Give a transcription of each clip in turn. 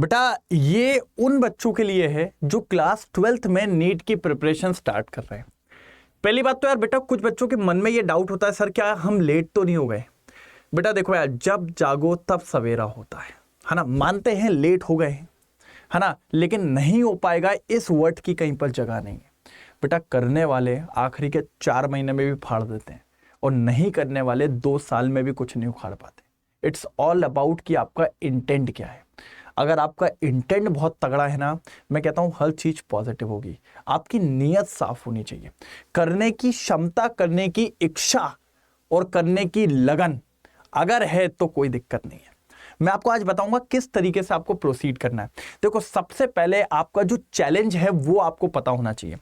बेटा ये उन बच्चों के लिए है जो क्लास 12th में नीट की प्रिपरेशन स्टार्ट कर रहे हैं। पहली बात तो यार बेटा कुछ बच्चों के मन में ये डाउट होता है, सर क्या हम लेट तो नहीं हो गए। बेटा देखो यार, जब जागो तब सवेरा होता है ना। मानते हैं लेट हो गए है ना, लेकिन नहीं हो पाएगा इस वर्ड की कहीं पर जगह नहीं है। बेटा करने वाले आखिरी के 4 महीने में भी फाड़ देते हैं और नहीं करने वाले 2 साल में भी कुछ नहीं उखाड़ पाते। इट्स ऑल अबाउट कि आपका इंटेंट क्या है। अगर आपका इंटेंट बहुत तगड़ा है ना, मैं कहता हूं हर चीज पॉजिटिव होगी। आपकी नीयत साफ होनी चाहिए, करने की क्षमता, करने की इच्छा और करने की लगन अगर है तो कोई दिक्कत नहीं है। मैं आपको आज बताऊंगा किस तरीके से आपको प्रोसीड करना है। देखो सबसे पहले आपका जो चैलेंज है वो आपको पता होना चाहिए।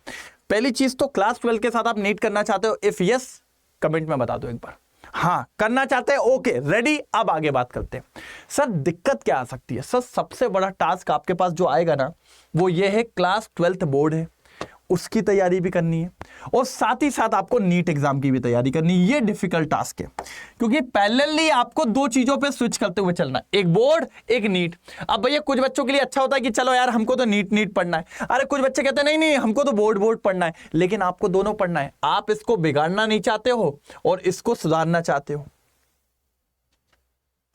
पहली चीज तो क्लास 12 के साथ आप नीट करना चाहते हो, इफ यस कमेंट में बता दो एक बार। हाँ करना चाहते हैं, ओके रेडी। अब आगे बात करते हैं। सर दिक्कत क्या आ सकती है? सर सबसे बड़ा टास्क आपके पास जो आएगा ना वो ये है, क्लास 12th बोर्ड है उसकी तैयारी भी करनी है और साथ ही साथ आपको नीट एग्जाम की भी तैयारी करनी है। ये डिफिकल्ट टास्क है क्योंकि पैरेलली आपको 2 चीजों पे स्विच करते हुए चलना, एक बोर्ड एक नीट। अब भैया कुछ बच्चों के लिए अच्छा होता है कि चलो यार हमको तो नीट पढ़ना है, अरे कुछ बच्चे कहते हैं नहीं नहीं हमको तो बोर्ड पढ़ना है। लेकिन आपको दोनों पढ़ना है। आप इसको बिगाड़ना नहीं चाहते हो और इसको सुधारना चाहते हो,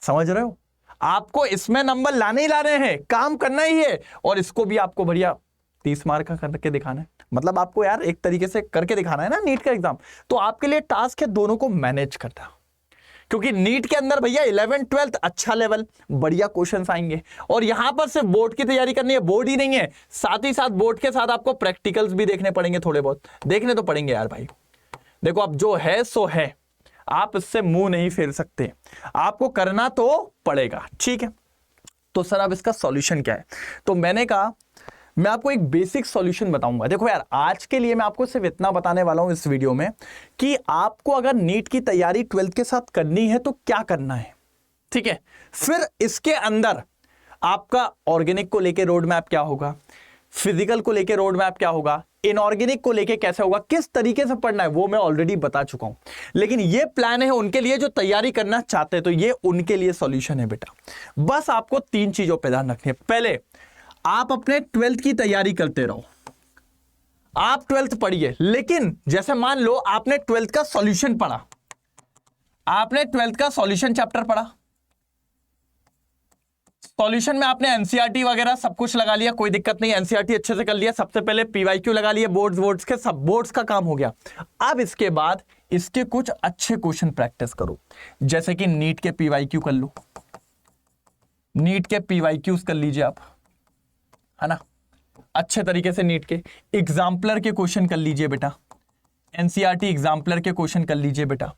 समझ रहे हो? आपको इसमें नंबर लाने ही लाने हैं, काम करना ही है और इसको भी आपको बढ़िया 30 मार्क का करके दिखाना है। मतलब आपको यार एक तरीके से करके दिखाना है ना नीट का एग्जाम। तो आपके लिए टास्क है दोनों को मैनेज करना, क्योंकि नीट के अंदर भैया 11th 12th अच्छा लेवल, बढ़िया क्वेश्चंस आएंगे और यहां पर सिर्फ बोर्ड की तैयारी करनी है। बोर्ड ही नहीं है, साथ ही साथ बोर्ड के साथ आपको प्रैक्टिकल्स भी देखने पड़ेंगे, थोड़े बहुत देखने तो पड़ेंगे यार भाई। देखो अब जो है सो है, आप इससे मुंह नहीं फेर सकते, आपको करना तो पड़ेगा, ठीक है। तो सर अब इसका सॉल्यूशन क्या है? तो मैंने कहा मैं आपको एक बेसिक सॉल्यूशन बताऊंगा। देखो यार आज के लिए मैं आपको सिर्फ इतना बताने वाला हूं इस वीडियो में कि आपको अगर नीट की तैयारी 12th के साथ करनी है तो क्या करना है, ठीक है। फिर इसके अंदर आपका ऑर्गेनिक को लेके रोड मैप क्या होगा, फिजिकल को लेके रोड मैप क्या होगा, इनऑर्गेनिक को लेके कैसे होगा, किस तरीके से पढ़ना है वो मैं ऑलरेडी बता चुका हूं। लेकिन ये प्लान है उनके लिए जो तैयारी करना चाहते हैं, तो ये उनके लिए सॉल्यूशन है बेटा। बस आपको 3 चीजों पर ध्यान रखनी है। पहले आप अपने 12th की तैयारी करते रहो, आप 12th पढ़िए। लेकिन जैसे मान लो आपने 12th का सॉल्यूशन पढ़ा, आपने 12th का सॉल्यूशन चैप्टर पढ़ा, सॉल्यूशन में आपने एनसीईआरटी वगैरह सब कुछ लगा लिया, कोई दिक्कत नहीं, एनसीईआरटी अच्छे से कर लिया। सबसे पहले पीवाईक्यू लगा लिए, बोर्ड्स के सब बोर्ड्स का काम हो गया। अब इसके बाद इसके कुछ अच्छे क्वेश्चन प्रैक्टिस करो, जैसे कि नीट के पीवाईक्यू कर लो, नीट के पीवाईक्यूज कर लीजिए आप, है ना, अच्छे तरीके से। नीट के एग्जाम्पलर के क्वेश्चन कर लीजिए बेटा, एनसीईआरटी एग्जाम्पलर के क्वेश्चन कर लीजिए बेटा,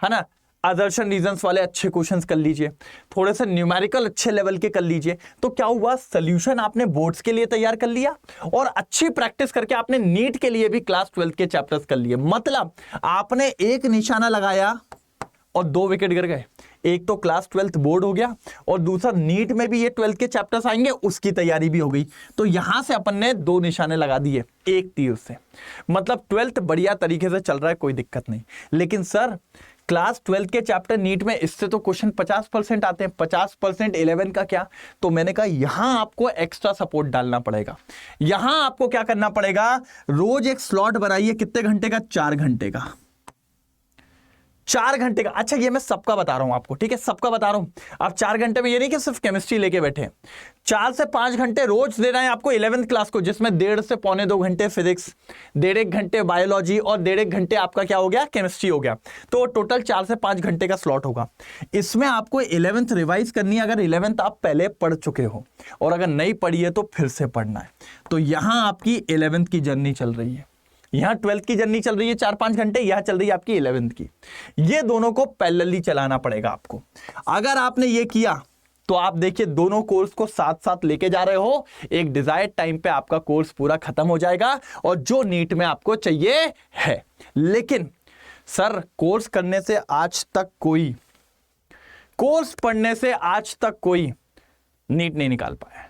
है ना। असर्शन रीजंस वाले अच्छे क्वेश्चंस कर लीजिए, थोड़े से न्यूमेरिकल अच्छे लेवल के कर लीजिए। तो क्या हुआ, सॉल्यूशन आपने बोर्ड्स के लिए तैयार कर लिया और अच्छी प्रैक्टिस करके आपने नीट के लिए भी क्लास 12 के चैप्टर्स कर लिए। मतलब आपने एक निशाना लगाया और 2 विकेट गिर गए। एक तो क्लास 12th बोर्ड हो गया और दूसरा नीट में भी ये 12th के चैप्टर्स आएंगे, उसकी तैयारी भी हो गई। तो यहां से अपन ने 2 निशाने लगा दिए एक तीर से। मतलब 12th बढ़िया तरीके से चल रहा है, कोई दिक्कत नहीं। लेकिन सर क्लास 12th के चैप्टर नीट में इससे तो क्वेश्चन 50% आते हैं, 50% 11 का क्या? तो मैंने कहा यहां आपको एक्स्ट्रा सपोर्ट डालना पड़ेगा। यहां आपको क्या करना पड़ेगा, रोज एक स्लॉट बनाइए। कितने घंटे का? 4 घंटे का, 4 घंटे का। अच्छा ये मैं सबका बता रहा हूं आपको, ठीक है, सबका बता रहा हूं। आप 4 घंटे में ये नहीं कि सिर्फ केमिस्ट्री लेके बैठे, 4 से 5 घंटे रोज देना है आपको 11th क्लास को, जिसमें 1.5 से पौने 2 घंटे फिजिक्स, 1.5 घंटे बायोलॉजी और 1.5 घंटे आपका क्या हो गया, केमिस्ट्री हो गया। तो टोटल 4 से 5 घंटे का स्लॉट होगा। इसमें आपको 11th रिवाइज करनी है, अगर 11th आप पहले पढ़ चुके हो, और अगर नहीं पढ़ी है तो फिर से पढ़ना है। तो यहां आपकी 11th की जर्नी चल रही है, यहां 12th की जर्नी चल रही है 4-5 घंटे, यहां चल रही है आपकी 11th की। ये दोनों को पैरेलली चलाना पड़ेगा आपको। अगर आपने ये किया तो आप देखिए दोनों कोर्स को साथ साथ लेके जा रहे हो, एक डिजायर्ड टाइम पे आपका कोर्स पूरा खत्म हो जाएगा और जो नीट में आपको चाहिए है। लेकिन सर कोर्स करने से आज तक कोई, कोर्स पढ़ने से आज तक कोई नीट नहीं निकाल पाया,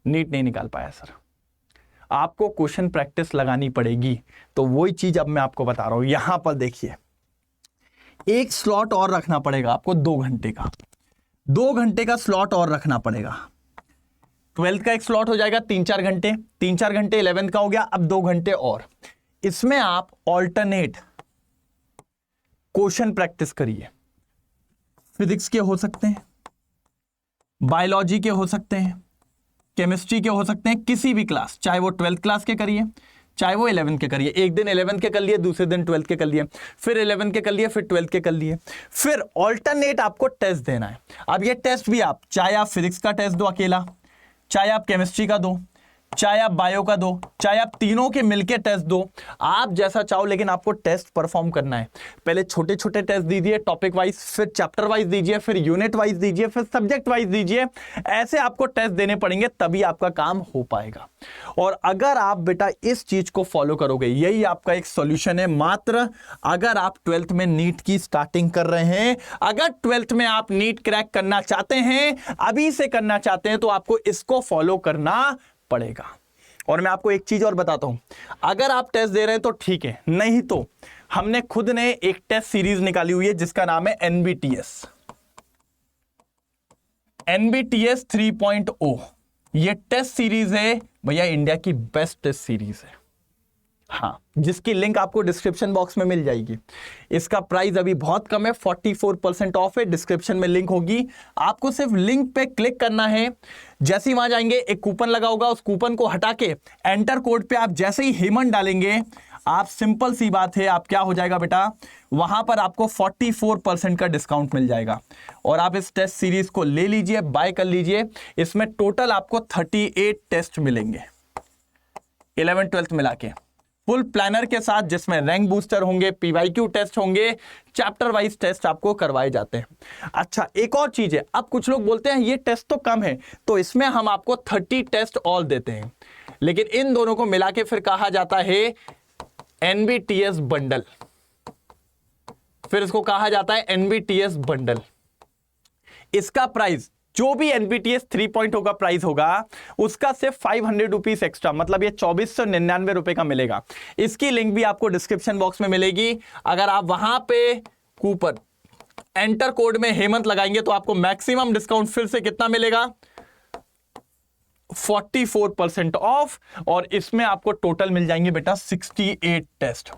नीट नहीं निकाल पाया सर। आपको क्वेश्चन प्रैक्टिस लगानी पड़ेगी। तो वही चीज अब मैं आपको बता रहा हूं। यहां पर देखिए एक स्लॉट और रखना पड़ेगा आपको 2 घंटे का, 2 घंटे का स्लॉट और रखना पड़ेगा। ट्वेल्थ का एक स्लॉट हो जाएगा 3-4 घंटे, 3-4 घंटे 11th का हो गया, अब 2 घंटे और। इसमें आप ऑल्टरनेट क्वेश्चन प्रैक्टिस करिए। फिजिक्स के हो सकते हैं, बायोलॉजी के हो सकते हैं, केमिस्ट्री के हो सकते हैं, किसी भी क्लास, चाहे वो 12th क्लास के करिए, चाहे वो 11th के करिए। एक दिन 11th के कर लिए, दूसरे दिन 12th के कर लिए, फिर 11th के कर लिए, फिर 12th के कर लिए, फिर ऑल्टरनेट आपको टेस्ट देना है। अब ये टेस्ट भी आप, चाहे आप फिजिक्स का टेस्ट दो अकेला, चाहे आप केमिस्ट्री का दो, चाहे आप बायो का दो, चाहे आप तीनों के मिलके टेस्ट दो, आप जैसा चाहो, लेकिन आपको टेस्ट परफॉर्म करना है। पहले छोटे छोटे टेस्ट दीजिए टॉपिक वाइज, फिर चैप्टर वाइज दीजिए, फिर यूनिट वाइज दीजिए, फिर सब्जेक्ट वाइज दीजिए। ऐसे आपको टेस्ट देने पड़ेंगे, तभी आपका काम हो पाएगा। और अगर आप बेटा इस चीज को फॉलो करोगे, यही आपका एक सॉल्यूशन है। मात्र अगर आप 12th में नीट की स्टार्टिंग कर रहे हैं, अगर 12th में आप नीट क्रैक करना चाहते हैं, अभी से करना चाहते हैं, तो आपको इसको फॉलो करना पड़ेगा। और मैं आपको एक चीज और बताता हूं, अगर आप टेस्ट दे रहे हैं तो ठीक है, नहीं तो हमने खुद ने एक टेस्ट सीरीज निकाली हुई है जिसका नाम है एनबीटीएस 3.0। ये टेस्ट सीरीज है भैया, इंडिया की बेस्ट टेस्ट सीरीज है, हाँ, जिसकी लिंक आपको डिस्क्रिप्शन बॉक्स में मिल जाएगी। इसका प्राइस अभी बहुत कम है, 44% ऑफ है, डिस्क्रिप्शन में लिंक होगी। आपको सिर्फ लिंक पे क्लिक करना है, जैसे ही वहां जाएंगे एक कूपन लगा होगा, उस कूपन को हटा के एंटर कोड पे आप जैसे ही हेमंत डालेंगे, आप सिंपल सी बात है, आप क्या हो जाएगा बेटा, वहां पर आपको 44% का डिस्काउंट मिल जाएगा। और आप इस टेस्ट सीरीज को ले लीजिए, बाय कर लीजिए। इसमें टोटल आपको 38 टेस्ट मिलेंगे 11th-12th मिला के, फुल प्लानर के साथ, जिसमें रैंक बूस्टर होंगे, पीवाईक्यू टेस्ट होंगे, चैप्टर वाइज टेस्ट आपको करवाए जाते हैं। अच्छा, एक और चीज है, अब कुछ लोग बोलते हैं ये टेस्ट तो कम है, तो इसमें हम आपको 30 टेस्ट और देते हैं, लेकिन इन दोनों को मिला के फिर कहा जाता है एनबीटीएस बंडल, फिर इसको कहा जाता है एनबीटीएस बंडल। इसका प्राइस जो भी एनबीटीएस 3.0 का प्राइस होगा, उसका सिर्फ 500 रुपीज एक्स्ट्रा, मतलब ये 2499 रुपए का मिलेगा। इसकी लिंक भी आपको डिस्क्रिप्शन बॉक्स में मिलेगी। अगर आप वहां पे कूपन एंटर कोड में हेमंत लगाएंगे तो आपको मैक्सिमम डिस्काउंट फिर से कितना मिलेगा, 44% ऑफ। और इसमें आपको टोटल मिल जाएंगे बेटा 68 टेस्ट।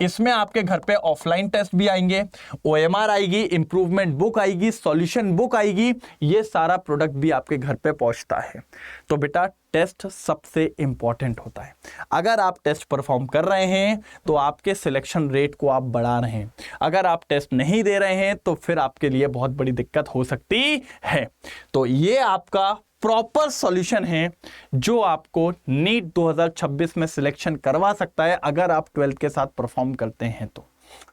इसमें आपके घर पे ऑफलाइन टेस्ट भी आएंगे, ओएमआर आएगी, इंप्रूवमेंट बुक आएगी, सॉल्यूशन बुक आएगी, ये सारा प्रोडक्ट भी आपके घर पे पहुंचता है। तो बेटा टेस्ट सबसे इंपॉर्टेंट होता है। अगर आप टेस्ट परफॉर्म कर रहे हैं तो आपके सिलेक्शन रेट को आप बढ़ा रहे हैं, अगर आप टेस्ट नहीं दे रहे हैं तो फिर आपके लिए बहुत बड़ी दिक्कत हो सकती है। तो ये आपका प्रॉपर सॉल्यूशन है जो आपको नीट 2026 में सिलेक्शन करवा सकता है, अगर आप 12th के साथ परफॉर्म करते हैं तो।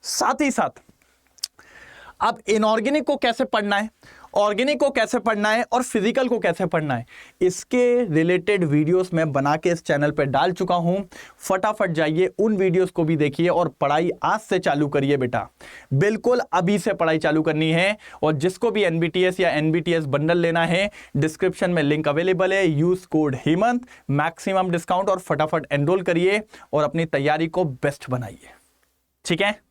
साथ ही साथ अब इनऑर्गेनिक को कैसे पढ़ना है, ऑर्गेनिक को कैसे पढ़ना है और फिजिकल को कैसे पढ़ना है, इसके रिलेटेड वीडियोस मैं बना के इस चैनल पे डाल चुका हूं। फटाफट जाइए उन वीडियोस को भी देखिए और पढ़ाई आज से चालू करिए बेटा, बिल्कुल अभी से पढ़ाई चालू करनी है। और जिसको भी एनबीटीएस या एनबीटीएस बंडल लेना है, डिस्क्रिप्शन में लिंक अवेलेबल है, use code Hemant, maximum discount, और फटाफट एनरोल करिए और अपनी तैयारी को बेस्ट बनाइए। ठीक है।